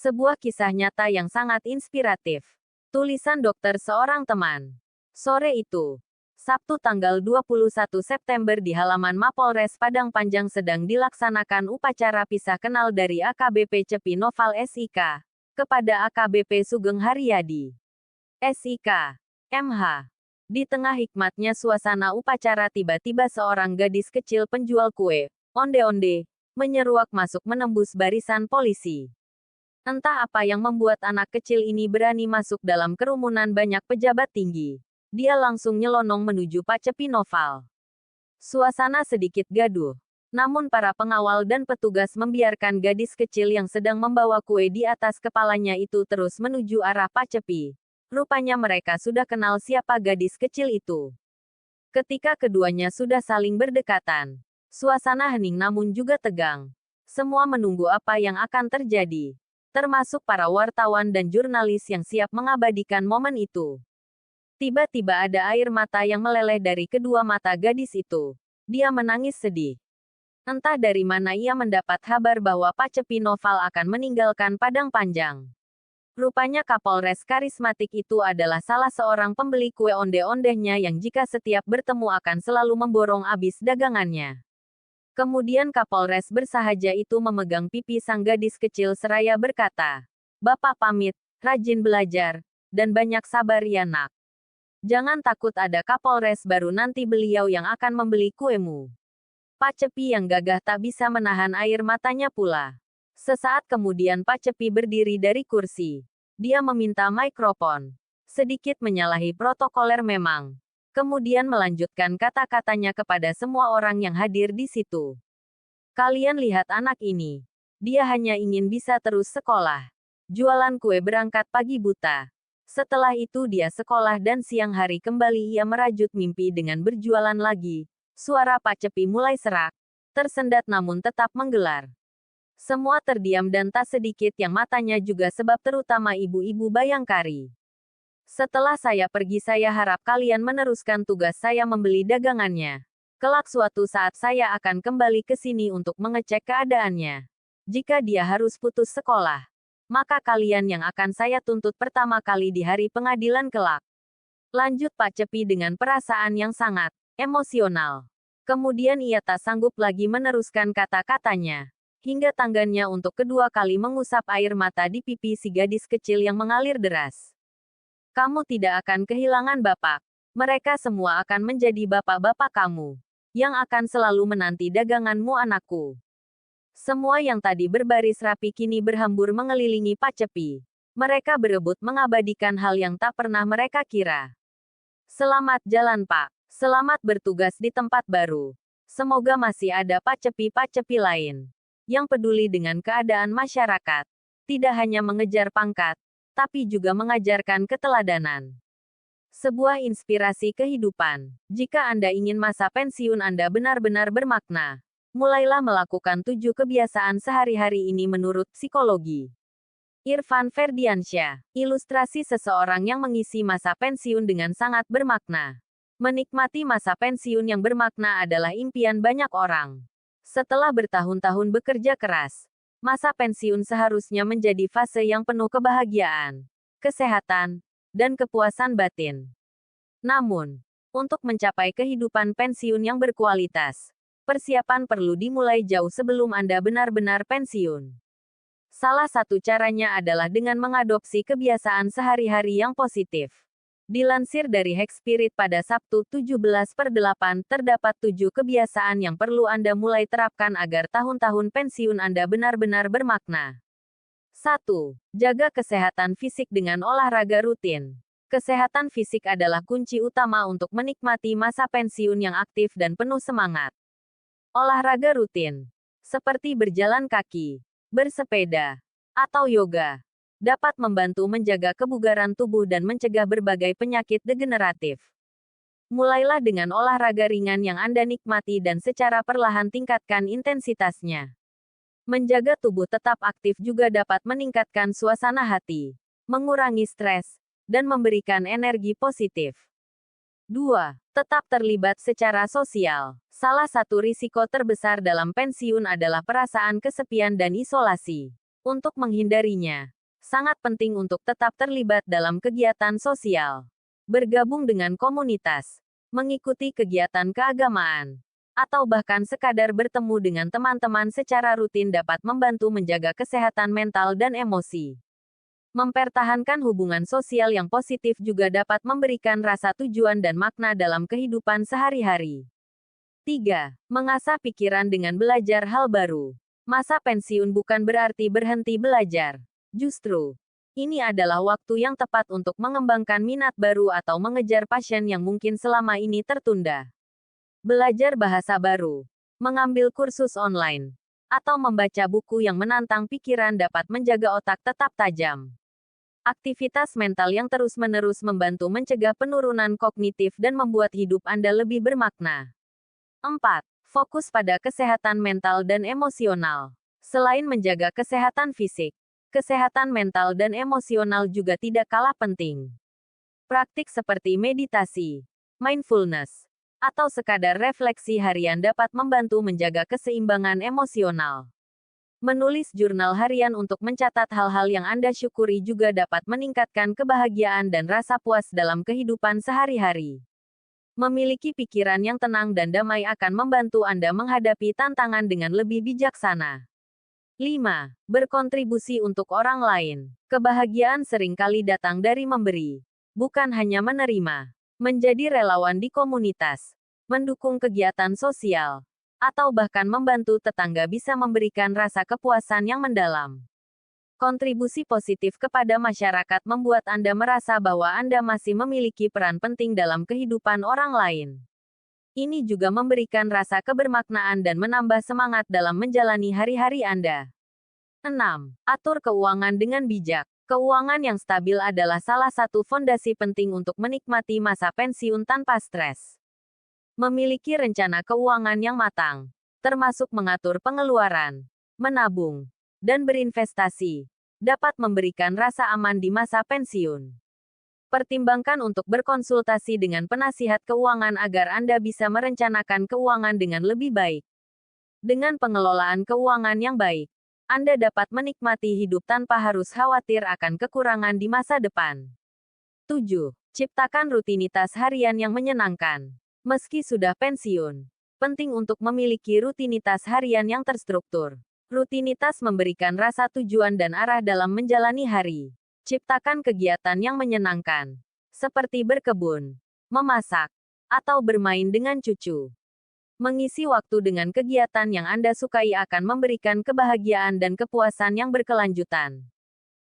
Sebuah kisah nyata yang sangat inspiratif. Tulisan dokter seorang teman. Sore itu, Sabtu tanggal 21 September di halaman Mapolres Padang Panjang sedang dilaksanakan upacara pisah kenal dari AKBP Cepi Noval SIK kepada AKBP Sugeng Haryadi SIK MH. Di tengah hikmatnya suasana upacara tiba-tiba seorang gadis kecil penjual kue, onde-onde, menyeruak masuk menembus barisan polisi. Entah apa yang membuat anak kecil ini berani masuk dalam kerumunan banyak pejabat tinggi. Dia langsung nyelonong menuju Pak Cepi Noval. Suasana sedikit gaduh. Namun para pengawal dan petugas membiarkan gadis kecil yang sedang membawa kue di atas kepalanya itu terus menuju arah Pak Cepi. Rupanya mereka sudah kenal siapa gadis kecil itu. Ketika keduanya sudah saling berdekatan, suasana hening namun juga tegang. Semua menunggu apa yang akan terjadi, termasuk para wartawan dan jurnalis yang siap mengabadikan momen itu. Tiba-tiba ada air mata yang meleleh dari kedua mata gadis itu. Dia menangis sedih. Entah dari mana ia mendapat kabar bahwa Pak Cepi Noval akan meninggalkan Padang Panjang. Rupanya Kapolres karismatik itu adalah salah seorang pembeli kue onde-ondehnya yang jika setiap bertemu akan selalu memborong habis dagangannya. Kemudian Kapolres bersahaja itu memegang pipi sang gadis kecil seraya berkata, "Bapak pamit, rajin belajar, dan banyak sabar ya nak. Jangan takut ada Kapolres baru nanti beliau yang akan membeli kuemu." Pak Cepi yang gagah tak bisa menahan air matanya pula. Sesaat kemudian Pak Cepi berdiri dari kursi. Dia meminta mikrofon. Sedikit menyalahi protokoler memang. Kemudian melanjutkan kata-katanya kepada semua orang yang hadir di situ. "Kalian lihat anak ini. Dia hanya ingin bisa terus sekolah. Jualan kue berangkat pagi buta. Setelah itu dia sekolah dan siang hari kembali ia merajut mimpi dengan berjualan lagi." Suara Pak Cepi mulai serak, tersendat namun tetap menggelar. Semua terdiam dan tak sedikit yang matanya juga sebab terutama ibu-ibu Bayangkari. "Setelah saya pergi saya harap kalian meneruskan tugas saya membeli dagangannya. Kelak suatu saat saya akan kembali ke sini untuk mengecek keadaannya. Jika dia harus putus sekolah, maka kalian yang akan saya tuntut pertama kali di hari pengadilan kelak." Lanjut Pak Cepi dengan perasaan yang sangat emosional. Kemudian ia tak sanggup lagi meneruskan kata-katanya. Hingga tangannya untuk kedua kali mengusap air mata di pipi si gadis kecil yang mengalir deras. "Kamu tidak akan kehilangan bapak. Mereka semua akan menjadi bapak-bapak kamu. Yang akan selalu menanti daganganmu anakku." Semua yang tadi berbaris rapi kini berhambur mengelilingi Pak Cepi. Mereka berebut mengabadikan hal yang tak pernah mereka kira. "Selamat jalan Pak. Selamat bertugas di tempat baru. Semoga masih ada Pak Cepi lain yang peduli dengan keadaan masyarakat. Tidak hanya mengejar pangkat, tapi juga mengajarkan keteladanan. Sebuah inspirasi kehidupan. Jika Anda ingin masa pensiun Anda benar-benar bermakna, mulailah melakukan 7 kebiasaan sehari-hari ini menurut psikologi." Irfan Ferdiansyah. Ilustrasi seseorang yang mengisi masa pensiun dengan sangat bermakna. Menikmati masa pensiun yang bermakna adalah impian banyak orang. Setelah bertahun-tahun bekerja keras, masa pensiun seharusnya menjadi fase yang penuh kebahagiaan, kesehatan, dan kepuasan batin. Namun, untuk mencapai kehidupan pensiun yang berkualitas, persiapan perlu dimulai jauh sebelum Anda benar-benar pensiun. Salah satu caranya adalah dengan mengadopsi kebiasaan sehari-hari yang positif. Dilansir dari Hack Spirit pada Sabtu 17/8, terdapat 7 kebiasaan yang perlu Anda mulai terapkan agar tahun-tahun pensiun Anda benar-benar bermakna. 1. Jaga kesehatan fisik dengan olahraga rutin. Kesehatan fisik adalah kunci utama untuk menikmati masa pensiun yang aktif dan penuh semangat. Olahraga rutin, seperti berjalan kaki, bersepeda, atau yoga, dapat membantu menjaga kebugaran tubuh dan mencegah berbagai penyakit degeneratif. Mulailah dengan olahraga ringan yang Anda nikmati dan secara perlahan tingkatkan intensitasnya. Menjaga tubuh tetap aktif juga dapat meningkatkan suasana hati, mengurangi stres, dan memberikan energi positif. 2. Tetap terlibat secara sosial. Salah satu risiko terbesar dalam pensiun adalah perasaan kesepian dan isolasi. Untuk menghindarinya, sangat penting untuk tetap terlibat dalam kegiatan sosial, bergabung dengan komunitas, mengikuti kegiatan keagamaan, atau bahkan sekadar bertemu dengan teman-teman secara rutin dapat membantu menjaga kesehatan mental dan emosi. Mempertahankan hubungan sosial yang positif juga dapat memberikan rasa tujuan dan makna dalam kehidupan sehari-hari. 3. Mengasah pikiran dengan belajar hal baru. Masa pensiun bukan berarti berhenti belajar. Justru, ini adalah waktu yang tepat untuk mengembangkan minat baru atau mengejar passion yang mungkin selama ini tertunda. Belajar bahasa baru, mengambil kursus online, atau membaca buku yang menantang pikiran dapat menjaga otak tetap tajam. Aktivitas mental yang terus-menerus membantu mencegah penurunan kognitif dan membuat hidup Anda lebih bermakna. 4. Fokus pada kesehatan mental dan emosional. Selain menjaga kesehatan fisik, kesehatan mental dan emosional juga tidak kalah penting. Praktik seperti meditasi, mindfulness, atau sekadar refleksi harian dapat membantu menjaga keseimbangan emosional. Menulis jurnal harian untuk mencatat hal-hal yang Anda syukuri juga dapat meningkatkan kebahagiaan dan rasa puas dalam kehidupan sehari-hari. Memiliki pikiran yang tenang dan damai akan membantu Anda menghadapi tantangan dengan lebih bijaksana. 5. Berkontribusi untuk orang lain. Kebahagiaan seringkali datang dari memberi, bukan hanya menerima. Menjadi relawan di komunitas, mendukung kegiatan sosial, atau bahkan membantu tetangga bisa memberikan rasa kepuasan yang mendalam. Kontribusi positif kepada masyarakat membuat Anda merasa bahwa Anda masih memiliki peran penting dalam kehidupan orang lain. Ini juga memberikan rasa kebermaknaan dan menambah semangat dalam menjalani hari-hari Anda. 6. Atur keuangan dengan bijak. Keuangan yang stabil adalah salah satu fondasi penting untuk menikmati masa pensiun tanpa stres. Memiliki rencana keuangan yang matang, termasuk mengatur pengeluaran, menabung, dan berinvestasi, dapat memberikan rasa aman di masa pensiun. Pertimbangkan untuk berkonsultasi dengan penasihat keuangan agar Anda bisa merencanakan keuangan dengan lebih baik. Dengan pengelolaan keuangan yang baik, Anda dapat menikmati hidup tanpa harus khawatir akan kekurangan di masa depan. 7. Ciptakan rutinitas harian yang menyenangkan. Meski sudah pensiun, penting untuk memiliki rutinitas harian yang terstruktur. Rutinitas memberikan rasa tujuan dan arah dalam menjalani hari. Ciptakan kegiatan yang menyenangkan, seperti berkebun, memasak, atau bermain dengan cucu. Mengisi waktu dengan kegiatan yang Anda sukai akan memberikan kebahagiaan dan kepuasan yang berkelanjutan.